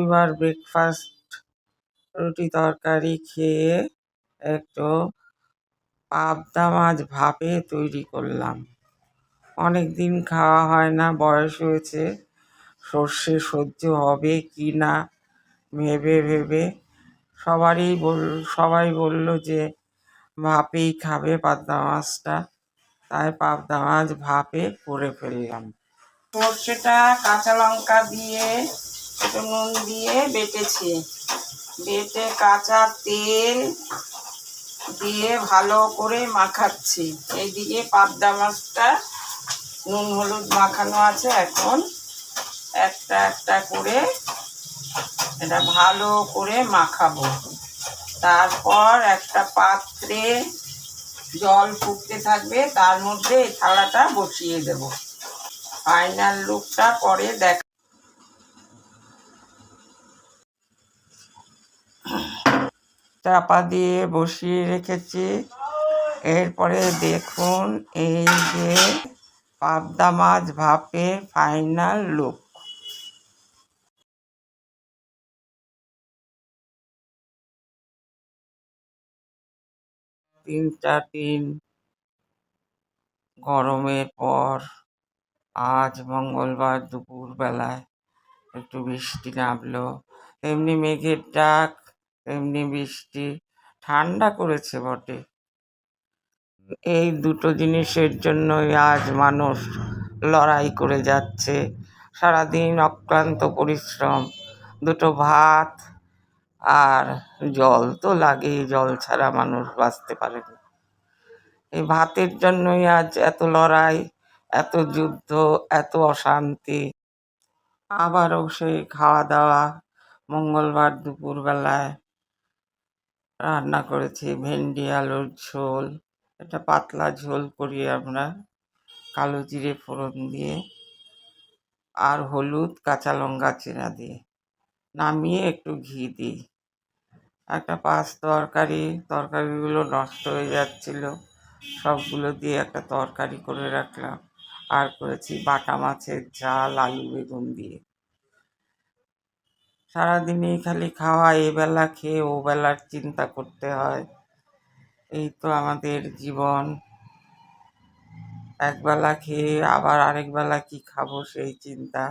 রবিবার ব্রেকফাস্ট রুটি তরকারি খেয়ে একটু পাবদা মাছ ভাপে তৈরি করলাম। অনেক দিন খাওয়া হয় না, বয়স হয়েছে, সর্ষে সহ্য হবে কি না ভেবে ভেবে সবাই বলল যে ভাপেই খাবে পাবদা মাছটা, তাই পাবদা মাছ ভাপে করে ফেললাম। সর্ষেটা কাঁচা লঙ্কা দিয়ে একটু নুন দিয়ে বেটেছি, বেটে কাঁচা তেল দিয়ে ভালো করে মাখাচ্ছি। এইদিকে পাবদা মাছটা নুন হলুদ মাখানো আছে, এখন একটা একটা করে এটা ভালো করে মাখাবো। তারপর একটা পাত্রে জল ফুটতে থাকবে, তার মধ্যে এই থালাটা বসিয়ে দেব। ফাইনাল লুকটা পরে চাপা দিয়ে বসিয়ে রেখেছি। এরপরে দেখুন এই যে পাবদা মাছ ভাপের ফাইনাল লুক। 3টা দিন গরমের পর আজ মঙ্গলবার দুপুর বেলায় একটু বৃষ্টি নামলো, এমনি মেঘের ডাক, এমনি বৃষ্টি, ঠান্ডা করেছে বটে। এই দুটো জিনিসের জন্যই আজ মানুষ লড়াই করে যাচ্ছে, সারাদিন অক্লান্ত পরিশ্রম। দুটো ভাত আর জল তো লাগেই, জল ছাড়া মানুষ বাঁচতে পারে না। এই ভাতের জন্যই আজ এত লড়াই, এত যুদ্ধ, এত অশান্তি। আবারও সেই খাওয়া দাওয়া। মঙ্গলবার দুপুরবেলায় রান্না করেছি ভেন্ডি আলুর ঝোল। এটা পাতলা ঝোল করি আমরা, কালো জিরে ফোড়ন দিয়ে আর হলুদ কাঁচা লঙ্কা চেরা দিয়ে, নামিয়ে একটু ঘি দিই। একটা তরকারিগুলো নষ্ট হয়ে যাচ্ছিল, সবগুলো দিয়ে একটা তরকারি করে রাখলাম। আর করেছি বাটা মাছের ঝাল আলু বেগুন দিয়ে। সারাদিনই খালি খাওয়া, এবেলা খেয়ে ও বেলার চিন্তা করতে হয়। এই তো আমাদের জীবন। একবেলা খেয়ে আবার আরেক বেলা কি খাবো সেই চিন্তা।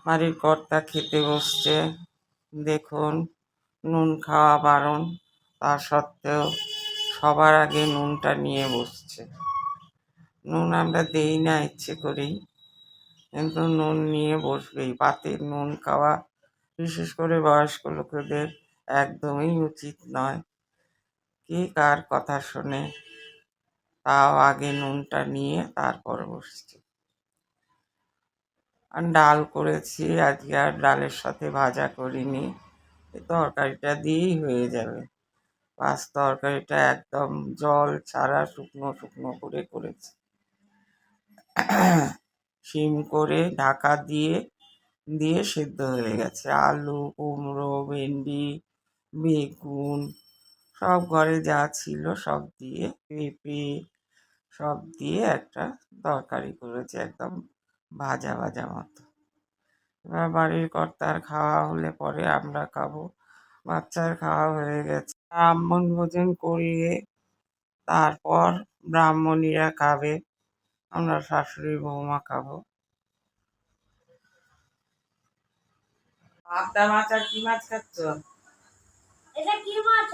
বাড়ির কর্তা খেতে বসছে, দেখুন নুন খাওয়া বারণ, তা সত্ত্বেও সবার আগে নুনটা নিয়ে বসছে। নুন আমরা দেই না ইচ্ছে করেই, কিন্তু নুন নিয়ে বসবেই। পাতে নুন খাওয়া বিশেষ করে বয়স্ক লোকেদের একদমই উচিত নয়। কে কার কথা শোনে, তাও আগে নুনটা নিয়ে তারপর বসছে। আর ডাল করেছি আজকে, আর ডালের সাথে ভাজা করিনি, তরকারিটা দিয়েই হয়ে যাবে। বাস তরকারিটা একদম জল ছাড়া শুকনো শুকনো করে করেছি। সিম করে ঢাকা দিয়ে দিয়ে সেদ্ধ হয়ে গেছে। আলু, কুমড়ো, ভেন্ডি, বেগুন সব ঘরে যা ছিল সব দিয়ে, পেঁপে সব দিয়ে একটা তরকারি করেছি, একদম ভাজা ভাজা মতো। এবার বাড়ির কর্তার খাওয়া হলে পরে আমরা খাবো। বাচ্চার খাওয়া হয়ে গেছে। ব্রাহ্মণ ভোজন করিয়ে তারপর ব্রাহ্মণীরা খাবে, আমরা শাশুড়ি বৌমা খাবো। পাবদা মাছ আর কি মাছ খাচ্ছ? এটা কি মাছ?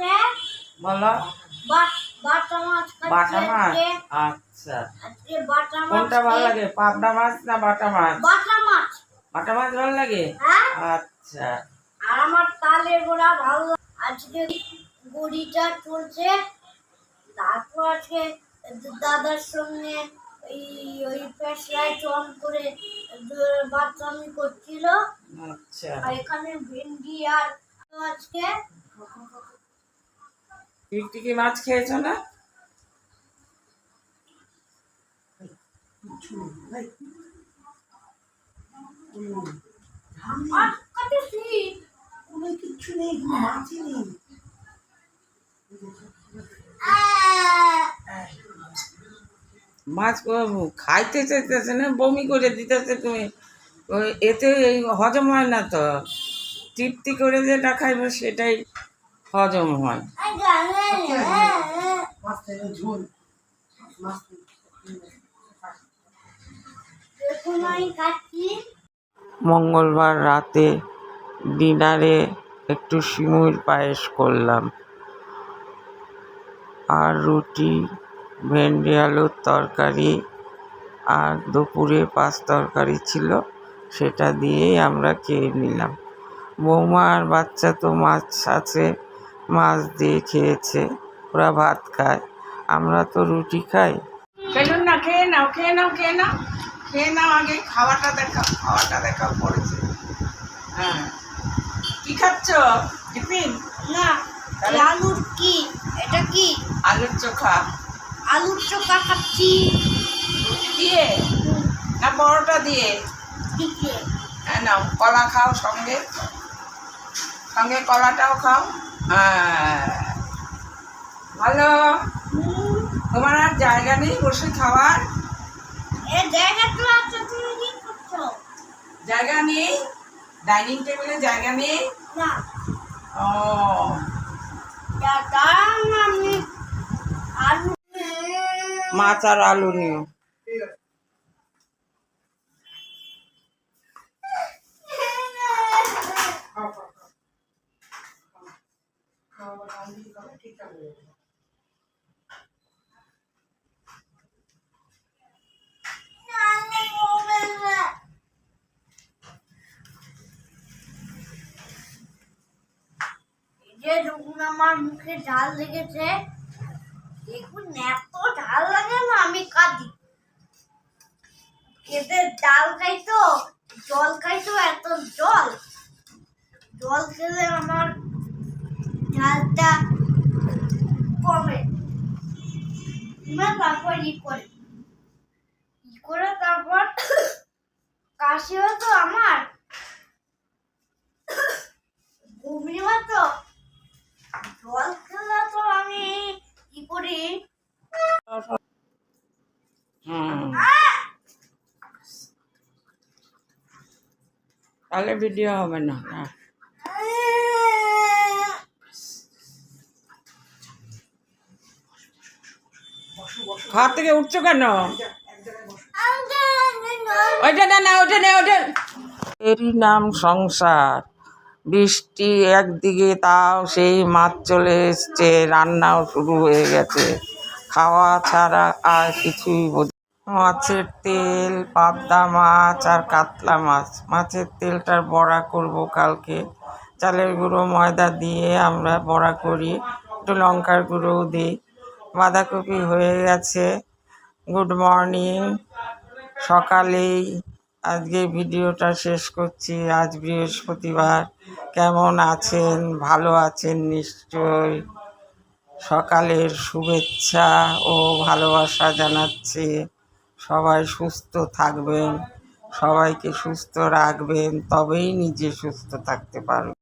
বলো। বাটা মাছ। বাটা মাছ, আচ্ছা। আজকে বাটা মাছ। কোনটা ভালো লাগে, পাবদা মাছ না বাটা মাছ? বাটা মাছ। বাটা মাছ ভালো লাগে? হ্যাঁ। আচ্ছা। আর আমার তালের বড়া ভালো। আজকে বড়িটা চলছে, তারপর আজকে দাদার সঙ্গে ওই ফ্ল্যাশলাইট অন করে বাচ্চামি করছিল। আচ্ছা। আর এখানে ভেন্ডি আর আজকে টিকটিকি মাছ খেয়েছো না? কিচ্ছু নেই, মাছই নেই। মাছ খাইতে চাইতেছে না, বমি করে দিতেছে, তুমি ওই এতে এই হজম হয় না তো, তৃপ্তি করে যেটা খাইবে সেটাই হজম হয়। মঙ্গলবার রাতে ডিনারে একটু সিমুইর পায়েস করলাম, আর রুটি, ভেন্ডি আলুর তরকারি, আর দুপুরে পাঁচ তরকারি ছিল, সেটা দিয়েই আমরা খেয়ে নিলাম। বৌমা আর বাচ্চা তো মাছ আছে, মাছ দিয়ে খেয়েছে, ওরা ভাত খায়, আমরা তো রুটি খাই। খেলুন না, খেয়ে নাও, খেয়ে নাও, খেয়ে নাও, খেয়ে নাও, আগে খাওয়াটা দেখাও, খাওয়াটা দেখাও পড়েছে। হ্যাঁ, কি খাচ্ছ? টিফিন না, আলুর কি? এটা কি? আলুর চোখা। আলুর চোখা খাচ্ছি। রুটি দিয়ে না পরোটা দিয়ে? দিকে হ্যাঁ, নাও, কলা খাও, সঙ্গে সঙ্গে কলাটাও খাও। হ্যাঁ, ভালো। তোমার আর জায়গা নেই বসে খাওয়ার? এর জায়গা তো আছে, তুমি কি করছো? জায়গা নেই, ডাইনিং টেবিলে জায়গা নেই। না, ও, আমি আলু মাছ আর আলু নিও। যে যখন আমার মুখে ঝাল লেগেছে, দেখুন এত ঝাল লাগে না, আমি কাঁদি। খেতে ডাল খাইতো, জল খাইতো, এত জল জল খেলে আমার ঝালটা কমে। তারপর তারপর কাশি হতো আমার, বমি হতো, জল খেলে তো আমি কি করি, তাহলে ভিডিও হবে না। হ্যাঁ, খাওয়ার থেকে উঠছো কেন? ওইটা না, না ওটা নেই, ওটা। এরই নাম সংসার। বৃষ্টি একদিকে, তাও সেই মাছ চলে এসছে, রান্নাও শুরু হয়ে গেছে, খাওয়া ছাড়া আর কিছুই মাছের তেল, পাবদা মাছ আর কাতলা মাছ। মাছের তেলটার বড়া করব কালকে, চালের গুঁড়ো ময়দা দিয়ে আমরা বড়া করি, একটু লঙ্কার গুঁড়োও দিই। বাঁধাকপি হয়ে গেছে। গুড মর্নিং, সকালেই আজকে ভিডিওটা শেষ করছি। আজ বৃহস্পতিবার। কেমন আছেন? ভালো আছেন নিশ্চয়। সকালের শুভেচ্ছা ও ভালোবাসা জানাচ্ছি। সবাই সুস্থ থাকবেন, সবাইকে সুস্থ রাখবেন, তবেই নিজে সুস্থ থাকতে পারবেন।